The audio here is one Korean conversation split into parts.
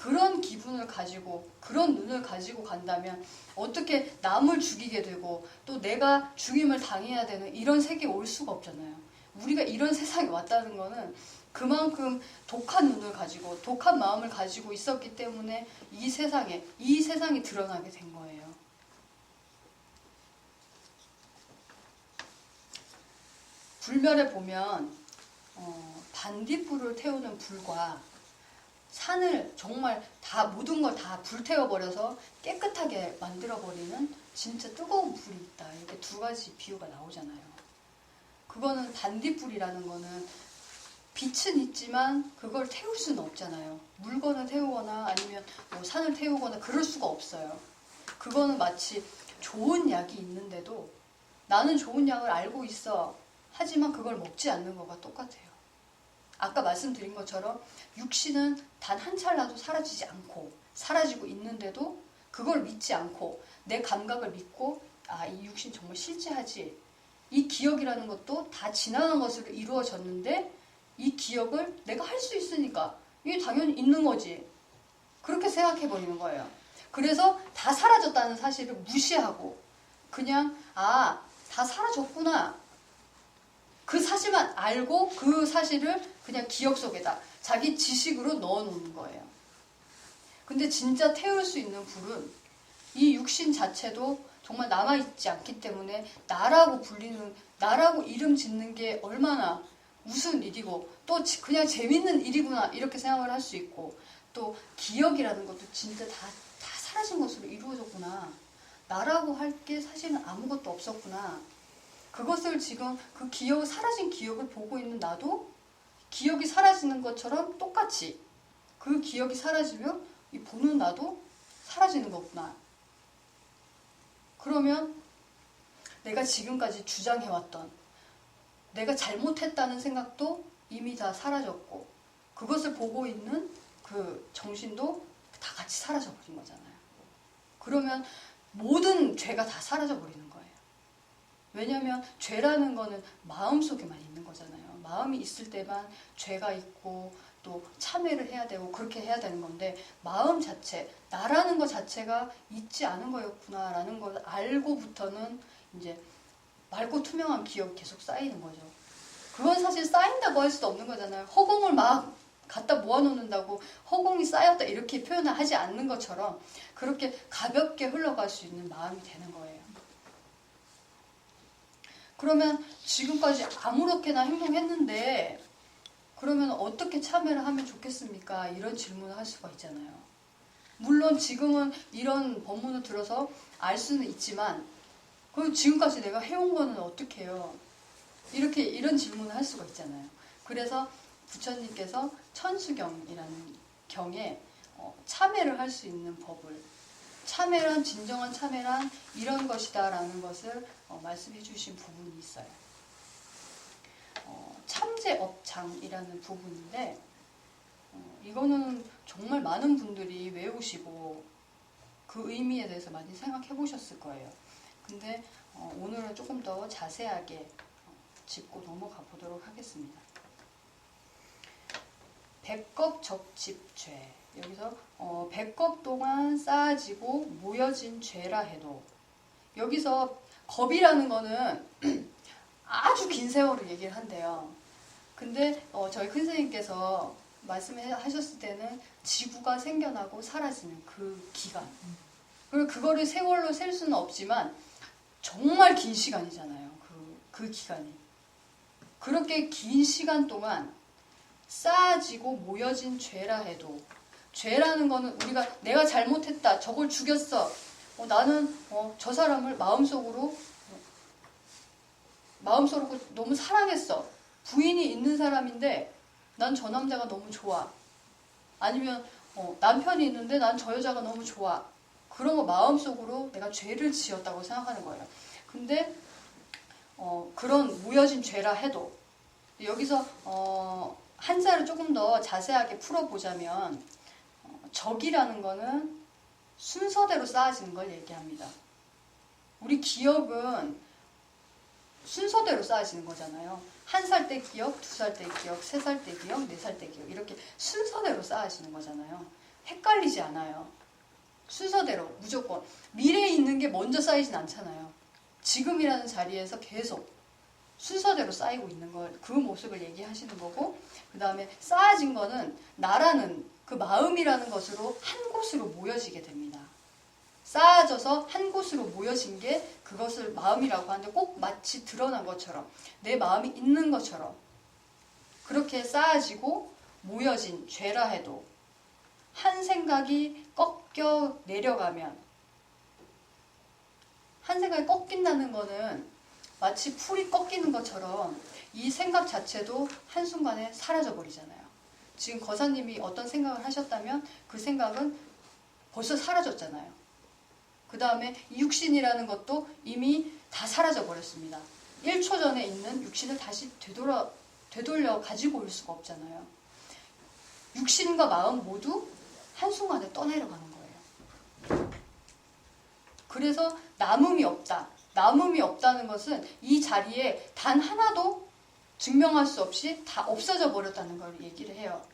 그런 기분을 가지고 그런 눈을 가지고 간다면 어떻게 남을 죽이게 되고 또 내가 죽임을 당해야 되는 이런 세계에 올 수가 없잖아요. 우리가 이런 세상에 왔다는 거는 그만큼 독한 눈을 가지고 독한 마음을 가지고 있었기 때문에 이 세상이 드러나게 된 거예요. 불멸에 보면 반딧불을 태우는 불과 산을 정말 다 모든 걸 다 불태워버려서 깨끗하게 만들어버리는 진짜 뜨거운 불이 있다. 이렇게 두 가지 비유가 나오잖아요. 그거는 반딧불이라는 거는 빛은 있지만 그걸 태울 수는 없잖아요. 물건을 태우거나 아니면 뭐 산을 태우거나 그럴 수가 없어요. 그거는 마치 좋은 약이 있는데도 나는 좋은 약을 알고 있어. 하지만 그걸 먹지 않는 거가 똑같아요. 아까 말씀드린 것처럼 육신은 단 한 찰나도 사라지지 않고 사라지고 있는데도 그걸 믿지 않고 내 감각을 믿고 이 육신 정말 실제하지. 이 기억이라는 것도 다 지나간 것으로 이루어졌는데 이 기억을 내가 할 수 있으니까 이게 당연히 있는 거지. 그렇게 생각해버리는 거예요. 그래서 다 사라졌다는 사실을 무시하고 그냥 다 사라졌구나. 그 사실만 알고 그 사실을 그냥 기억 속에다 자기 지식으로 넣어놓는 거예요. 근데 진짜 태울 수 있는 불은 이 육신 자체도 정말 남아있지 않기 때문에 나라고 이름 짓는 게 얼마나 무슨 일이고 또 그냥 재밌는 일이구나 이렇게 생각을 할 수 있고 또 기억이라는 것도 진짜 다 사라진 것으로 이루어졌구나. 나라고 할 게 사실은 아무것도 없었구나. 그것을 지금 사라진 기억을 보고 있는 나도 기억이 사라지는 것처럼 똑같이 그 기억이 사라지면 이 보는 나도 사라지는 거구나. 그러면 내가 지금까지 주장해왔던 내가 잘못했다는 생각도 이미 다 사라졌고 그것을 보고 있는 그 정신도 다 같이 사라져버린 거잖아요. 그러면 모든 죄가 다 사라져버리는 거예요. 왜냐하면 죄라는 거는 마음속에만 있는 거잖아요. 마음이 있을 때만 죄가 있고 또 참회를 해야 되고 그렇게 해야 되는 건데 마음 자체, 나라는 것 자체가 있지 않은 거였구나라는 걸 알고부터는 이제 맑고 투명한 기억이 계속 쌓이는 거죠. 그건 사실 쌓인다고 할 수도 없는 거잖아요. 허공을 막 갖다 모아놓는다고 허공이 쌓였다 이렇게 표현을 하지 않는 것처럼 그렇게 가볍게 흘러갈 수 있는 마음이 되는 거예요. 그러면 지금까지 아무렇게나 행동했는데 그러면 어떻게 참회를 하면 좋겠습니까? 이런 질문을 할 수가 있잖아요. 물론 지금은 이런 법문을 들어서 알 수는 있지만 그럼 지금까지 내가 해온 거는 어떻게 해요? 이런 질문을 할 수가 있잖아요. 그래서 부처님께서 천수경이라는 경에 참회를 할 수 있는 법을 참회란 진정한 참회란 이런 것이다 라는 것을 말씀해 주신 부분이 있어요. 참제업장이라는 부분인데 이거는 정말 많은 분들이 외우시고 그 의미에 대해서 많이 생각해 보셨을 거예요. 근데 오늘은 조금 더 자세하게 짚고 넘어가 보도록 하겠습니다. 백겁 적집죄. 여기서 백겁 동안 쌓아지고 모여진 죄라 해도 여기서 겁이라는 거는 아주 긴 세월을 얘기를 한대요. 근데 저희 큰 스님께서 말씀하셨을 때는 지구가 생겨나고 사라지는 그 기간. 그리고 그거를 세월로 셀 수는 없지만 정말 긴 시간이잖아요. 그 기간이. 그렇게 긴 시간 동안 쌓아지고 모여진 죄라 해도 죄라는 거는 내가 잘못했다. 저걸 죽였어. 나는 저 사람을 마음속으로 너무 사랑했어. 부인이 있는 사람인데 난 저 남자가 너무 좋아. 아니면 남편이 있는데 난 저 여자가 너무 좋아. 그런 거 마음속으로 내가 죄를 지었다고 생각하는 거예요. 근데 그런 모여진 죄라 해도 여기서 한자를 조금 더 자세하게 풀어보자면 적이라는 거는 순서대로 쌓아지는 걸 얘기합니다. 우리 기억은 순서대로 쌓아지는 거잖아요. 1살 때 기억, 2살 때 기억, 3살 때 기억, 4살 때 기억 이렇게 순서대로 쌓아지는 거잖아요. 헷갈리지 않아요. 순서대로 무조건. 미래에 있는 게 먼저 쌓이진 않잖아요. 지금이라는 자리에서 계속 순서대로 쌓이고 있는 걸, 그 모습을 얘기하시는 거고, 그 다음에 쌓아진 거는 나라는 그 마음이라는 것으로 한 곳으로 모여지게 됩니다. 쌓아져서 한 곳으로 모여진 게 그것을 마음이라고 하는데, 꼭 마치 드러난 것처럼 내 마음이 있는 것처럼 그렇게 쌓아지고 모여진 죄라 해도 한 생각이 꺾여 내려가면, 한 생각이 꺾인다는 거는 마치 풀이 꺾이는 것처럼 이 생각 자체도 한순간에 사라져 버리잖아요. 지금 거사님이 어떤 생각을 하셨다면 그 생각은 벌써 사라졌잖아요. 그 다음에 육신이라는 것도 이미 다 사라져 버렸습니다. 1초 전에 있는 육신을 다시 되돌려 가지고 올 수가 없잖아요. 육신과 마음 모두 한순간에 떠내려가는 거예요. 그래서 남음이 없다. 남음이 없다는 것은 이 자리에 단 하나도 증명할 수 없이 다 없어져 버렸다는 걸 얘기를 해요.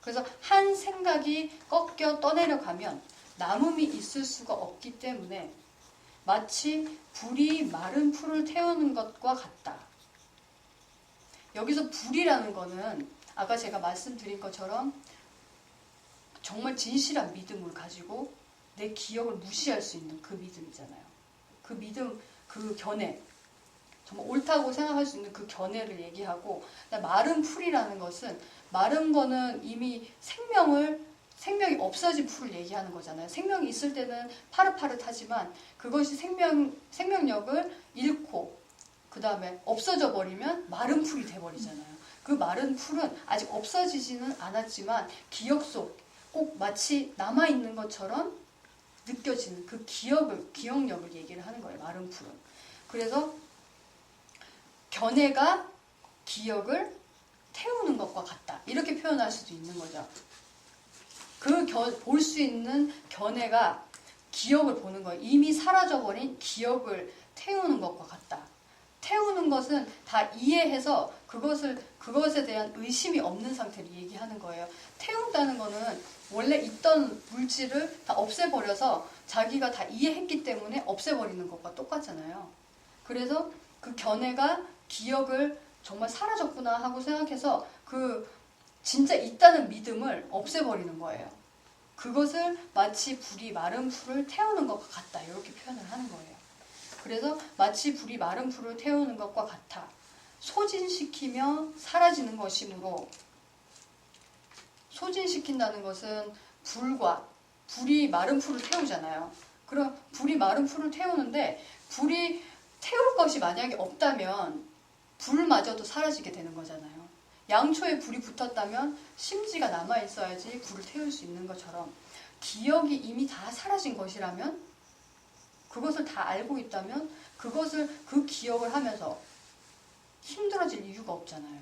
그래서 한 생각이 꺾여 떠내려가면 남음이 있을 수가 없기 때문에 마치 불이 마른 풀을 태우는 것과 같다. 여기서 불이라는 거는 아까 제가 말씀드린 것처럼 정말 진실한 믿음을 가지고 내 기억을 무시할 수 있는 그 믿음이잖아요. 그 믿음, 그 견해, 정말 옳다고 생각할 수 있는 그 견해를 얘기하고, 마른 풀이라는 것은, 마른 거는 이미 생명이 없어진 풀을 얘기하는 거잖아요. 생명이 있을 때는 파릇파릇하지만 그것이 생명력을 잃고 그 다음에 없어져 버리면 마른 풀이 돼버리잖아요. 그 마른 풀은 아직 없어지지는 않았지만 기억 속 꼭 마치 남아있는 것처럼 느껴지는 그 기억력을 얘기를 하는 거예요. 마른 풀은. 그래서 견해가 기억을 태우는 것과 같다. 이렇게 표현할 수도 있는 거죠. 볼 수 있는 견해가 기억을 보는 거예요. 이미 사라져버린 기억을 태우는 것과 같다. 태우는 것은 다 이해해서 그것에 대한 의심이 없는 상태를 얘기하는 거예요. 태운다는 거는 원래 있던 물질을 다 없애버려서 자기가 다 이해했기 때문에 없애버리는 것과 똑같잖아요. 그래서 그 견해가 기억을 정말 사라졌구나 하고 생각해서 그 진짜 있다는 믿음을 없애버리는 거예요. 그것을 마치 불이 마른 풀을 태우는 것과 같다. 이렇게 표현을 하는 거예요. 그래서 마치 불이 마른 풀을 태우는 것과 같아. 소진시키며 사라지는 것이므로, 소진시킨다는 것은 불이 마른 풀을 태우잖아요. 그럼 불이 마른 풀을 태우는데 불이 태울 것이 만약에 없다면 불마저도 사라지게 되는 거잖아요. 양초에 불이 붙었다면 심지가 남아있어야지 불을 태울 수 있는 것처럼 기억이 이미 다 사라진 것이라면, 그것을 다 알고 있다면 그 기억을 하면서 힘들어질 이유가 없잖아요.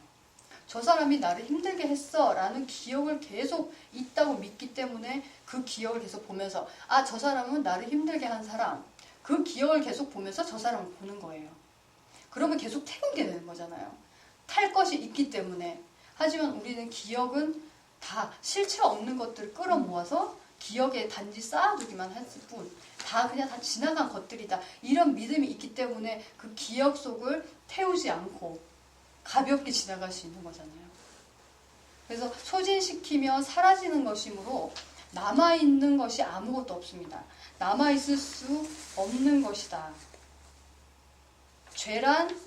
저 사람이 나를 힘들게 했어 라는 기억을 계속 있다고 믿기 때문에 그 기억을 계속 보면서 저 사람은 나를 힘들게 한 사람, 그 기억을 계속 보면서 저 사람을 보는 거예요. 그러면 계속 태우게 되는 거잖아요. 탈 것이 있기 때문에. 하지만 우리는 기억은 다 실체 없는 것들을 끌어모아서 기억에 단지 쌓아두기만 했을 뿐, 그냥 다 지나간 것들이다. 이런 믿음이 있기 때문에 그 기억 속을 태우지 않고 가볍게 지나갈 수 있는 거잖아요. 그래서 소진시키며 사라지는 것이므로 남아있는 것이 아무것도 없습니다. 남아있을 수 없는 것이다. 죄란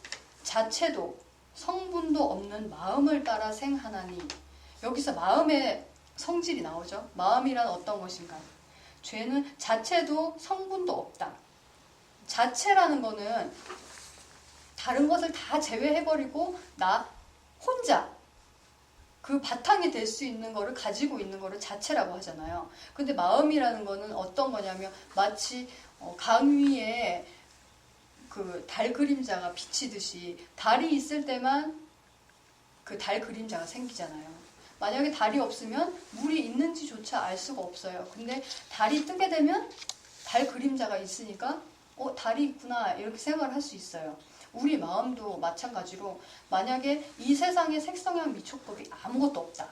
자체도 성분도 없는 마음을 따라 생하나니, 여기서 마음의 성질이 나오죠. 마음이란 어떤 것인가. 죄는 자체도 성분도 없다. 자체라는 거는 다른 것을 다 제외해버리고 나 혼자 그 바탕이 될 수 있는 거를 가지고 있는 거를 자체라고 하잖아요. 근데 마음이라는 거는 어떤 거냐면 마치 강 위에 그 달 그림자가 비치듯이 달이 있을 때만 그 달 그림자가 생기잖아요. 만약에 달이 없으면 물이 있는지조차 알 수가 없어요. 근데 달이 뜨게 되면 달 그림자가 있으니까 달이 있구나 이렇게 생각을 할 수 있어요. 우리 마음도 마찬가지로 만약에 이 세상에 색성향 미촉법이 아무것도 없다.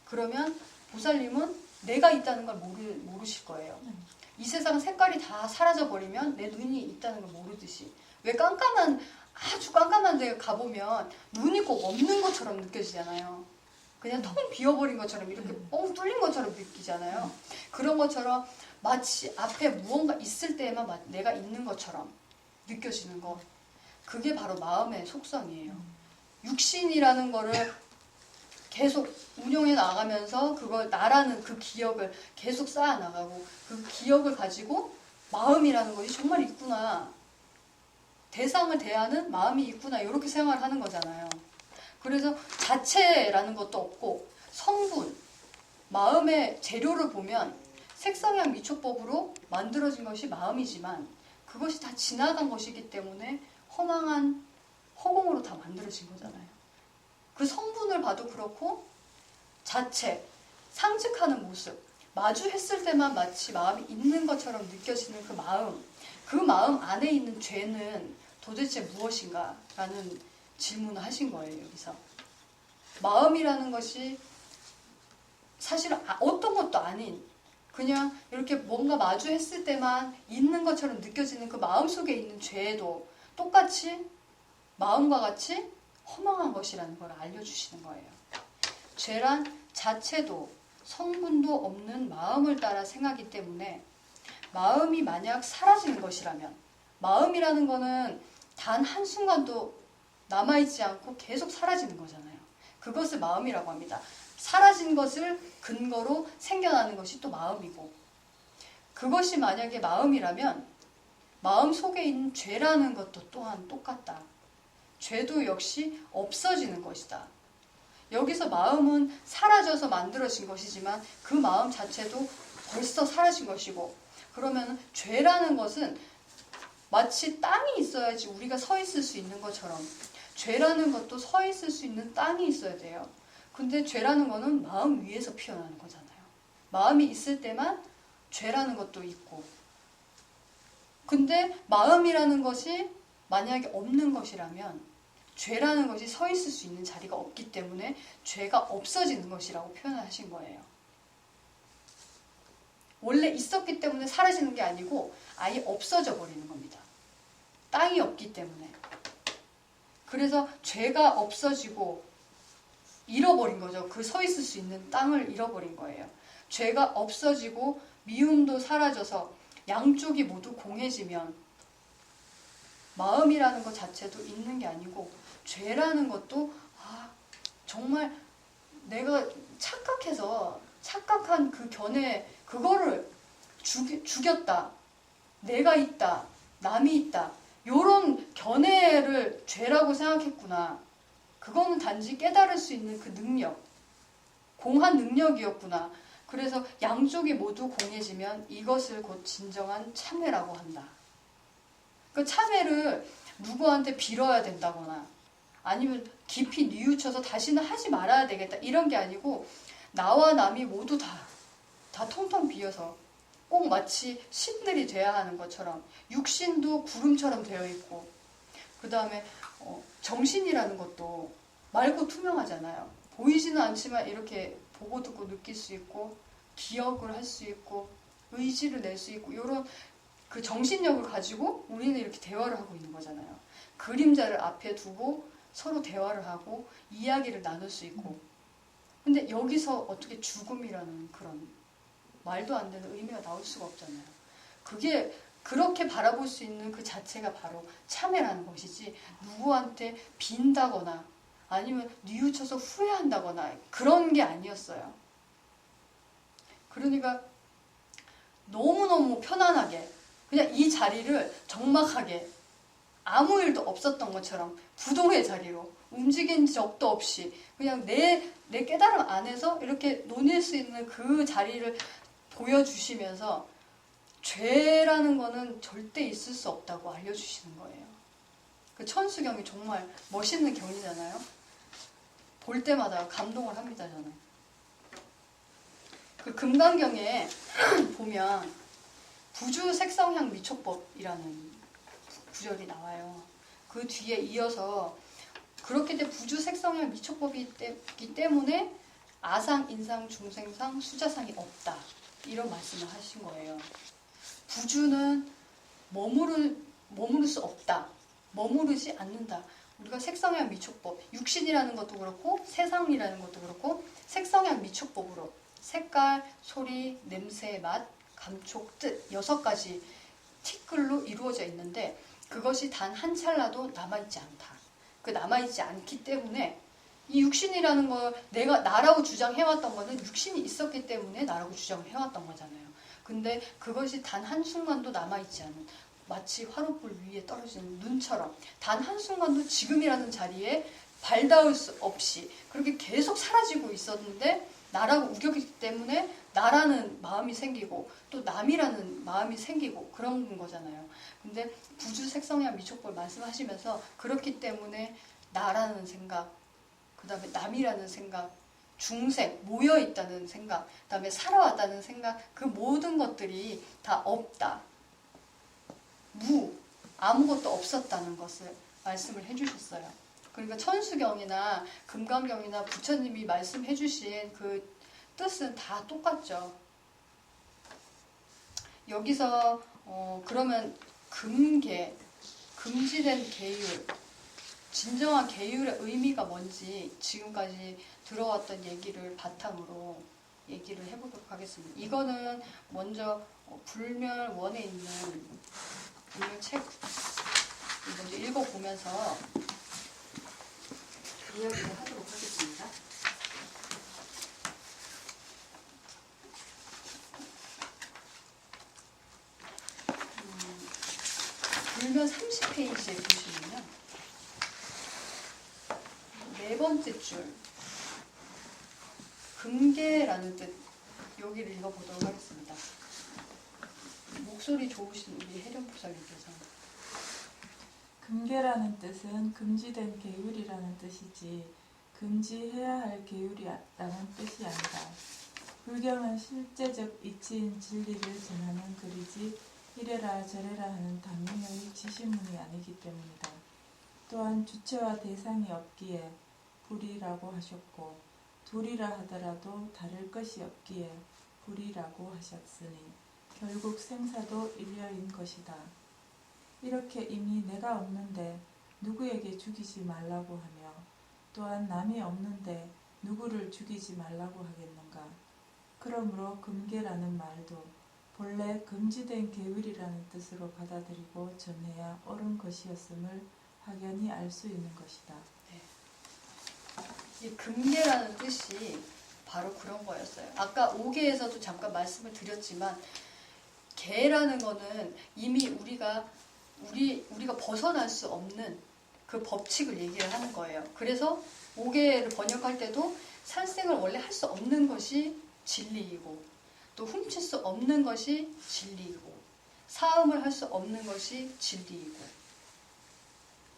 그러면 보살님은 내가 있다는 걸 모르실 거예요. 이 세상 색깔이 다 사라져버리면 내 눈이 있다는 걸 모르듯이. 왜 아주 깜깜한 데 가보면 눈이 꼭 없는 것처럼 느껴지잖아요. 그냥 텅 비어버린 것처럼 이렇게 뻥 뚫린 것처럼 느끼잖아요. 그런 것처럼 마치 앞에 무언가 있을 때에만 내가 있는 것처럼 느껴지는 것. 그게 바로 마음의 속성이에요. 육신이라는 거를 계속 운용해 나가면서 그걸 나라는 그 기억을 계속 쌓아 나가고 그 기억을 가지고 마음이라는 것이 정말 있구나. 대상을 대하는 마음이 있구나. 이렇게 생각을 하는 거잖아요. 그래서 자체라는 것도 없고 성분, 마음의 재료를 보면 색성향 미촉법으로 만들어진 것이 마음이지만 그것이 다 지나간 것이기 때문에 허망한 허공으로 다 만들어진 거잖아요. 그 성분을 봐도 그렇고 자체, 상측하는 모습, 마주했을 때만 마치 마음이 있는 것처럼 느껴지는 그 마음 안에 있는 죄는 도대체 무엇인가? 라는 질문을 하신 거예요, 여기서. 마음이라는 것이 사실은 어떤 것도 아닌 그냥 이렇게 뭔가 마주했을 때만 있는 것처럼 느껴지는 그 마음 속에 있는 죄도 똑같이 마음과 같이 허망한 것이라는 걸 알려주시는 거예요. 죄란 자체도 성분도 없는 마음을 따라 생하기 때문에 마음이 만약 사라지는 것이라면 마음이라는 거는 단 한순간도 남아있지 않고 계속 사라지는 거잖아요. 그것을 마음이라고 합니다. 사라진 것을 근거로 생겨나는 것이 또 마음이고 그것이 만약에 마음이라면 마음 속에 있는 죄라는 것도 또한 똑같다. 죄도 역시 없어지는 것이다. 여기서 마음은 사라져서 만들어진 것이지만 그 마음 자체도 벌써 사라진 것이고 그러면 죄라는 것은 마치 땅이 있어야지 우리가 서 있을 수 있는 것처럼 죄라는 것도 서 있을 수 있는 땅이 있어야 돼요. 근데 죄라는 거는 마음 위에서 피어나는 거잖아요. 마음이 있을 때만 죄라는 것도 있고 근데 마음이라는 것이 만약에 없는 것이라면 죄라는 것이 서 있을 수 있는 자리가 없기 때문에 죄가 없어지는 것이라고 표현하신 거예요. 원래 있었기 때문에 사라지는 게 아니고 아예 없어져 버리는 겁니다. 땅이 없기 때문에. 그래서 죄가 없어지고 잃어버린 거죠. 그 서 있을 수 있는 땅을 잃어버린 거예요. 죄가 없어지고 미움도 사라져서 양쪽이 모두 공해지면 마음이라는 것 자체도 있는 게 아니고 죄라는 것도 정말 내가 착각해서 착각한 그 견해 그거를 죽였다. 내가 있다. 남이 있다. 요런 견해를 죄라고 생각했구나. 그거는 단지 깨달을 수 있는 그 능력, 공한 능력이었구나. 그래서 양쪽이 모두 공해지면 이것을 곧 진정한 참회라고 한다. 그 참회를 누구한테 빌어야 된다거나 아니면 깊이 뉘우쳐서 다시는 하지 말아야 되겠다 이런 게 아니고 나와 남이 모두 다 텅텅 비어서 꼭 마치 신들이 돼야 하는 것처럼 육신도 구름처럼 되어 있고 그 다음에 정신이라는 것도 맑고 투명하잖아요. 보이지는 않지만 이렇게 보고 듣고 느낄 수 있고 기억을 할 수 있고 의지를 낼 수 있고 이런 그 정신력을 가지고 우리는 이렇게 대화를 하고 있는 거잖아요. 그림자를 앞에 두고 서로 대화를 하고 이야기를 나눌 수 있고 근데 여기서 어떻게 죽음이라는 그런 말도 안 되는 의미가 나올 수가 없잖아요. 그게 그렇게 바라볼 수 있는 그 자체가 바로 참회라는 것이지 누구한테 빈다거나 아니면 뉘우쳐서 후회한다거나 그런 게 아니었어요. 그러니까 너무너무 편안하게 그냥 이 자리를 적막하게 아무 일도 없었던 것처럼 부동의 자리로 움직인 적도 없이 그냥 내 깨달음 안에서 이렇게 논일 수 있는 그 자리를 보여주시면서 죄라는 거는 절대 있을 수 없다고 알려주시는 거예요. 그 천수경이 정말 멋있는 경이잖아요. 볼 때마다 감동을 합니다, 저는. 그 금강경에 보면 부주 색성향 미촉법이라는 구절이 나와요. 그 뒤에 이어서 그렇기 때문에 부주 색성향 미촉법이기 때문에 아상, 인상, 중생상, 수자상이 없다. 이런 말씀을 하신 거예요. 부주는 머무를 수 없다. 머무르지 않는다. 우리가 색성향 미촉법, 육신이라는 것도 그렇고 세상이라는 것도 그렇고 색성향 미촉법으로 색깔, 소리, 냄새, 맛, 감촉, 뜻 6가지 티끌로 이루어져 있는데 그것이 단 한 찰나도 남아있지 않다. 그 남아있지 않기 때문에 이 육신이라는 걸 내가 나라고 주장해왔던 거는 육신이 있었기 때문에 나라고 주장해왔던 거잖아요. 근데 그것이 단 한순간도 남아있지 않은 마치 화롯불 위에 떨어지는 눈처럼 단 한순간도 지금이라는 자리에 발닿을 수 없이 그렇게 계속 사라지고 있었는데 나라고 우겼기 때문에 나라는 마음이 생기고 또 남이라는 마음이 생기고 그런 거잖아요. 근데 부주 색성향 미촉볼 말씀하시면서 그렇기 때문에 나라는 생각, 그 다음에 남이라는 생각, 중생, 모여있다는 생각, 그 다음에 살아왔다는 생각, 그 모든 것들이 다 없다. 아무것도 없었다는 것을 말씀을 해주셨어요. 그러니까 천수경이나 금강경이나 부처님이 말씀해 주신 그 뜻은 다 똑같죠. 여기서 그러면 금계, 금지된 계율, 진정한 계율의 의미가 뭔지 지금까지 들어왔던 얘기를 바탕으로 얘기를 해보도록 하겠습니다. 이거는 먼저 불멸원에 있는 불멸책 먼저 읽어보면서 이야기를 하도록 하겠습니다. 불면 30페이지에 보시면요. 4번째 줄 금계라는 뜻 여기를 읽어보도록 하겠습니다. 목소리 좋으신 우리 혜련 부사님께서 금계라는 뜻은 금지된 계율이라는 뜻이지 금지해야 할 계율이라는 뜻이 아니다. 불경은 실제적 이치인 진리를 전하는 글이지 이래라 저래라 하는 당위의 지시문이 아니기 때문이다. 또한 주체와 대상이 없기에 불이라고 하셨고 둘이라 하더라도 다를 것이 없기에 불이라고 하셨으니 결국 생사도 일려인 것이다. 이렇게 이미 내가 없는데 누구에게 죽이지 말라고 하며 또한 남이 없는데 누구를 죽이지 말라고 하겠는가. 그러므로 금계라는 말도 본래 금지된 계율이라는 뜻으로 받아들이고 전해야 옳은 것이었음을 확연히 알 수 있는 것이다. 이 금계라는 뜻이 바로 그런 거였어요. 아까 5계에서도 잠깐 말씀을 드렸지만 계라는 거는 이미 우리가 벗어날 수 없는 그 법칙을 얘기를 하는 거예요. 그래서 5계를 번역할 때도 살생을 원래 할 수 없는 것이 진리이고 또 훔칠 수 없는 것이 진리이고 사음을 할 수 없는 것이 진리이고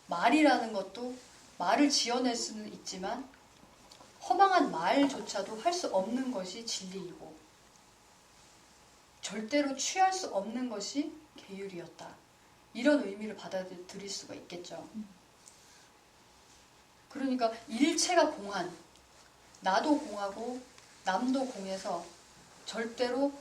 말이라는 것도 말을 지어낼 수는 있지만 허망한 말조차도 할 수 없는 것이 진리이고 절대로 취할 수 없는 것이 계율이었다. 이런 의미를 받아들일 수가 있겠죠. 그러니까 일체가 공한, 나도 공하고 남도 공해서 절대로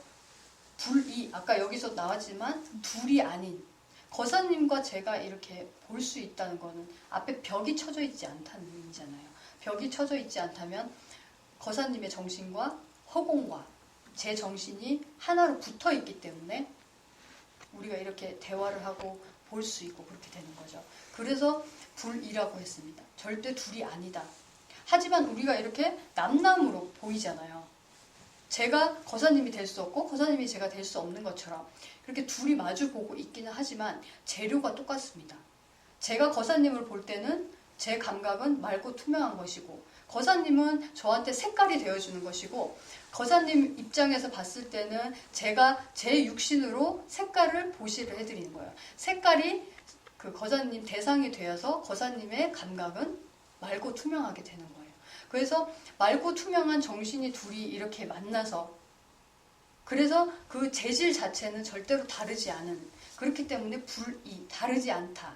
불이, 아까 여기서 나왔지만 둘이 아닌 거사님과 제가 이렇게 볼 수 있다는 거는 앞에 벽이 쳐져 있지 않다는 의미잖아요. 벽이 쳐져 있지 않다면 거사님의 정신과 허공과 제 정신이 하나로 붙어 있기 때문에 우리가 이렇게 대화를 하고 볼 수 있고 그렇게 되는 거죠. 그래서 불이라고 했습니다. 절대 둘이 아니다. 하지만 우리가 이렇게 남남으로 보이잖아요. 제가 거사님이 될 수 없고 거사님이 제가 될 수 없는 것처럼 그렇게 둘이 마주 보고 있기는 하지만 재료가 똑같습니다. 제가 거사님을 볼 때는 제 감각은 맑고 투명한 것이고 거사님은 저한테 색깔이 되어주는 것이고 거사님 입장에서 봤을 때는 제가 제 육신으로 색깔을 보시를 해드리는 거예요. 색깔이 그 거사님 대상이 되어서 거사님의 감각은 맑고 투명하게 되는 거예요. 그래서 맑고 투명한 정신이 둘이 이렇게 만나서 그래서 그 재질 자체는 절대로 다르지 않은 그렇기 때문에 불이 다르지 않다.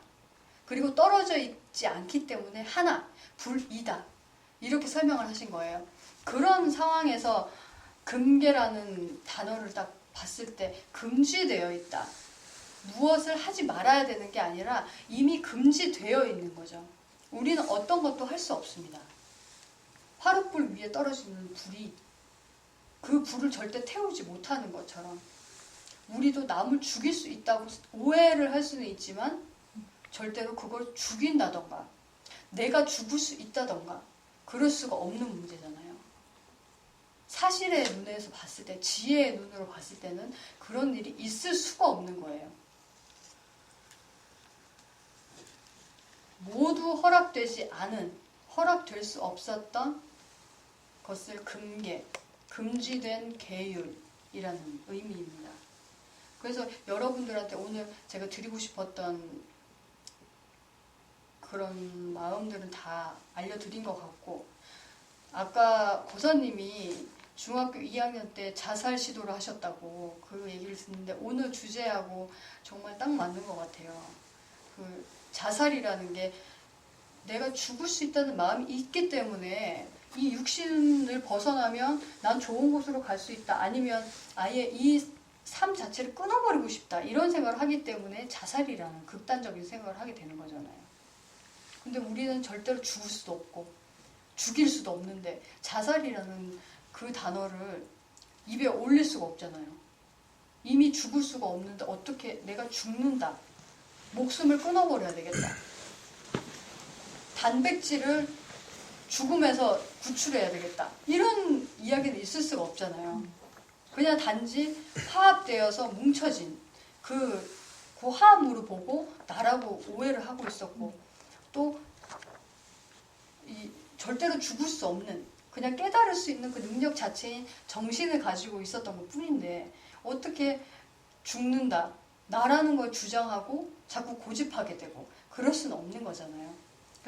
그리고 떨어져 있지 않기 때문에 하나, 불이다. 이렇게 설명을 하신 거예요. 그런 상황에서 금계라는 단어를 딱 봤을 때 금지되어 있다. 무엇을 하지 말아야 되는 게 아니라 이미 금지되어 있는 거죠. 우리는 어떤 것도 할 수 없습니다. 화롯불 위에 떨어지는 불이 그 불을 절대 태우지 못하는 것처럼 우리도 남을 죽일 수 있다고 오해를 할 수는 있지만 절대로 그걸 죽인다던가 내가 죽을 수 있다던가 그럴 수가 없는 문제잖아요. 사실의 눈에서 봤을 때, 지혜의 눈으로 봤을 때는 그런 일이 있을 수가 없는 거예요. 모두 허락되지 않은, 허락될 수 없었던 것을 금계, 금지된 계율이라는 의미입니다. 그래서 여러분들한테 오늘 제가 드리고 싶었던 그런 마음들은 다 알려드린 것 같고, 아까 고사님이 중학교 2학년 때 자살 시도를 하셨다고 그 얘기를 듣는데 오늘 주제하고 정말 딱 맞는 것 같아요. 그 자살이라는 게 내가 죽을 수 있다는 마음이 있기 때문에 이 육신을 벗어나면 난 좋은 곳으로 갈 수 있다. 아니면 아예 이 삶 자체를 끊어버리고 싶다. 이런 생각을 하기 때문에 자살이라는 극단적인 생각을 하게 되는 거잖아요. 근데 우리는 절대로 죽을 수도 없고 죽일 수도 없는데 자살이라는 그 단어를 입에 올릴 수가 없잖아요. 이미 죽을 수가 없는데 어떻게 내가 죽는다. 목숨을 끊어버려야 되겠다. 단백질을 죽음에서 구출해야 되겠다. 이런 이야기는 있을 수가 없잖아요. 그냥 단지 화합되어서 뭉쳐진 그 화합으로 보고 나라고 오해를 하고 있었고 또 이 절대로 죽을 수 없는 그냥 깨달을 수 있는 그 능력 자체인 정신을 가지고 있었던 것 뿐인데 어떻게 죽는다 나라는 걸 주장하고 자꾸 고집하게 되고 그럴 수는 없는 거잖아요.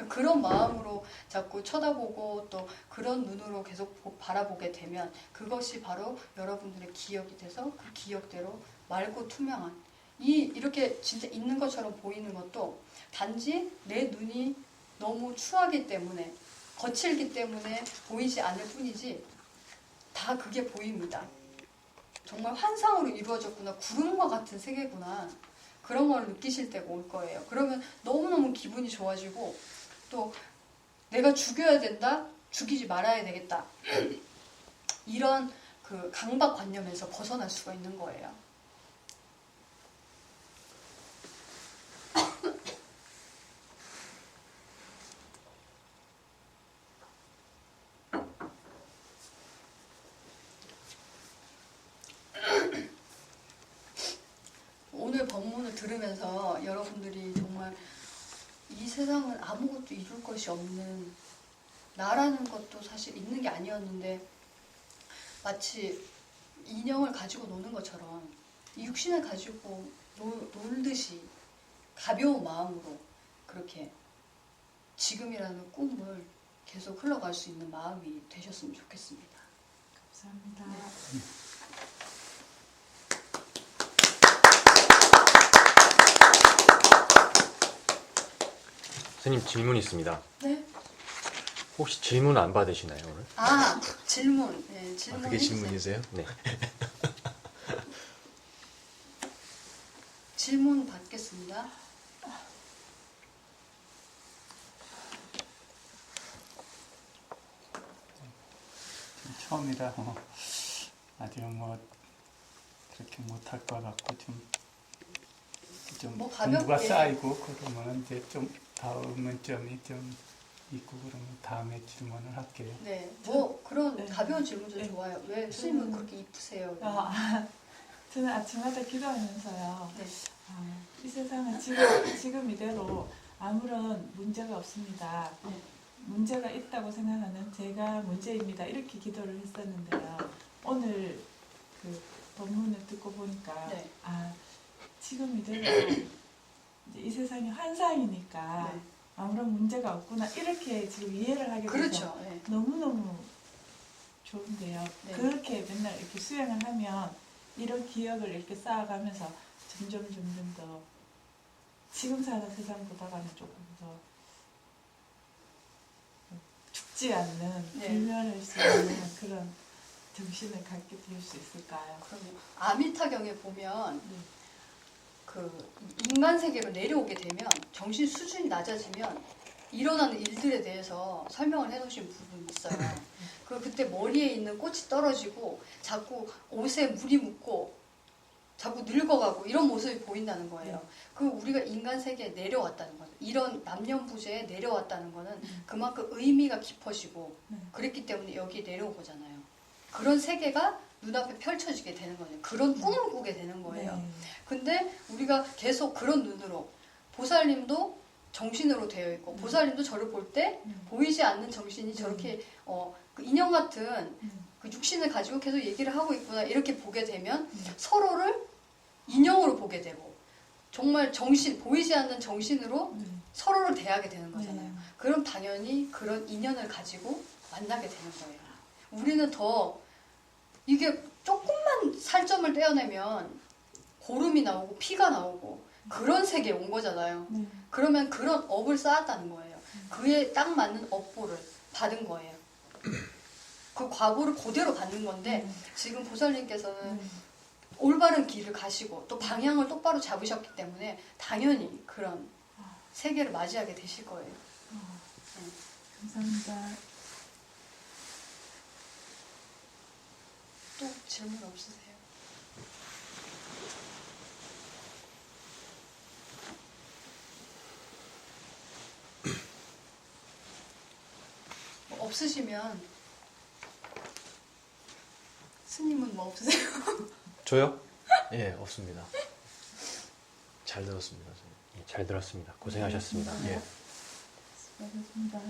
그런 마음으로 자꾸 쳐다보고 또 그런 눈으로 계속 바라보게 되면 그것이 바로 여러분들의 기억이 돼서 그 기억대로 맑고 투명한 이렇게 진짜 있는 것처럼 보이는 것도 단지 내 눈이 너무 추하기 때문에 거칠기 때문에 보이지 않을 뿐이지 다 그게 보입니다. 정말 환상으로 이루어졌구나. 구름과 같은 세계구나. 그런 걸 느끼실 때가 올 거예요. 그러면 너무너무 기분이 좋아지고 또 내가 죽여야 된다. 죽이지 말아야 되겠다. 이런 그 강박관념에서 벗어날 수가 있는 거예요. 오늘 법문을 들으면서 여러분들이 정말 이 세상은 아무것도 이룰 것이 없는 나라는 것도 사실 있는 게 아니었는데 마치 인형을 가지고 노는 것처럼 이 육신을 가지고 놀듯이 가벼운 마음으로 그렇게 지금이라는 꿈을 계속 흘러갈 수 있는 마음이 되셨으면 좋겠습니다. 감사합니다. 네. 선생님 질문 있습니다. 네? 혹시 질문 안 받으시나요 오늘? 아, 질문. 네, 질문. 그게 질문이세요? 네. 질문 받겠습니다. 처음이라 아직 그렇게 못할 것 같고 좀 뭐 공부가 가볍게. 쌓이고 그러면 이제 좀 다음은 점이 좀 있고 그러면 다음에 질문을 할게요. 네, 뭐 그런 네. 가벼운 질문 좀 네. 좋아요. 왜 스님은 그렇게 이쁘세요? 저는 아침마다 기도하면서요. 네. 이 세상은 지금 이대로 아무런 문제가 없습니다. 네. 문제가 있다고 생각하는 제가 문제입니다. 이렇게 기도를 했었는데요. 오늘 그 법문을 듣고 보니까 네. 지금 이대로 이제 이 세상이 환상이니까 네. 아무런 문제가 없구나 이렇게 지금 이해를 하게 돼서 그렇죠. 네. 너무너무 좋은데요. 네. 그렇게 맨날 이렇게 수행을 하면 이런 기억을 이렇게 쌓아가면서 점점 더 지금 사는 세상보다는 조금 더 죽지 않는 네. 불멸할 수 있는 그런 정신을 갖게 될 수 있을까요? 그러면 아미타경에 보면 네. 그 인간 세계로 내려오게 되면 정신 수준이 낮아지면 일어나는 일들에 대해서 설명을 해놓으신 부분이 있어요. 그때 머리에 있는 꽃이 떨어지고 자꾸 옷에 물이 묻고 자꾸 늙어가고 이런 모습이 보인다는 거예요. 그 우리가 인간 세계에 내려왔다는 거죠. 이런 남녀부재에 내려왔다는 거는 그만큼 의미가 깊어지고 그랬기 때문에 여기 내려온 거잖아요. 그런 세계가 눈앞에 펼쳐지게 되는 거예요. 그런 꿈을 꾸게 되는 거예요. 네. 근데 우리가 계속 그런 눈으로 보살님도 정신으로 되어 있고 보살님도 저를 볼 때 보이지 않는 정신이 저렇게 그 인형 같은 그 육신을 가지고 계속 얘기를 하고 있구나 이렇게 보게 되면 서로를 인형으로 보게 되고 정말 정신 보이지 않는 정신으로 서로를 대하게 되는 거잖아요. 그럼 당연히 그런 인연을 가지고 만나게 되는 거예요. 우리는 더 이게 조금만 살점을 떼어내면 고름이 나오고 피가 나오고 그런 세계에 온 거잖아요. 네. 그러면 그런 업을 쌓았다는 거예요. 그에 딱 맞는 업보를 받은 거예요. 그 과보를 그대로 받는 건데 지금 보살님께서는 올바른 길을 가시고 또 방향을 똑바로 잡으셨기 때문에 당연히 그런 세계를 맞이하게 되실 거예요. 감사합니다. 또 질문 없으세요? 뭐 없으시면 스님은 뭐 없으세요? 저요? 예, 없습니다. 잘 들었습니다. 선생님. 예, 잘 들었습니다. 고생하셨습니다. 예. 수고하셨습니다.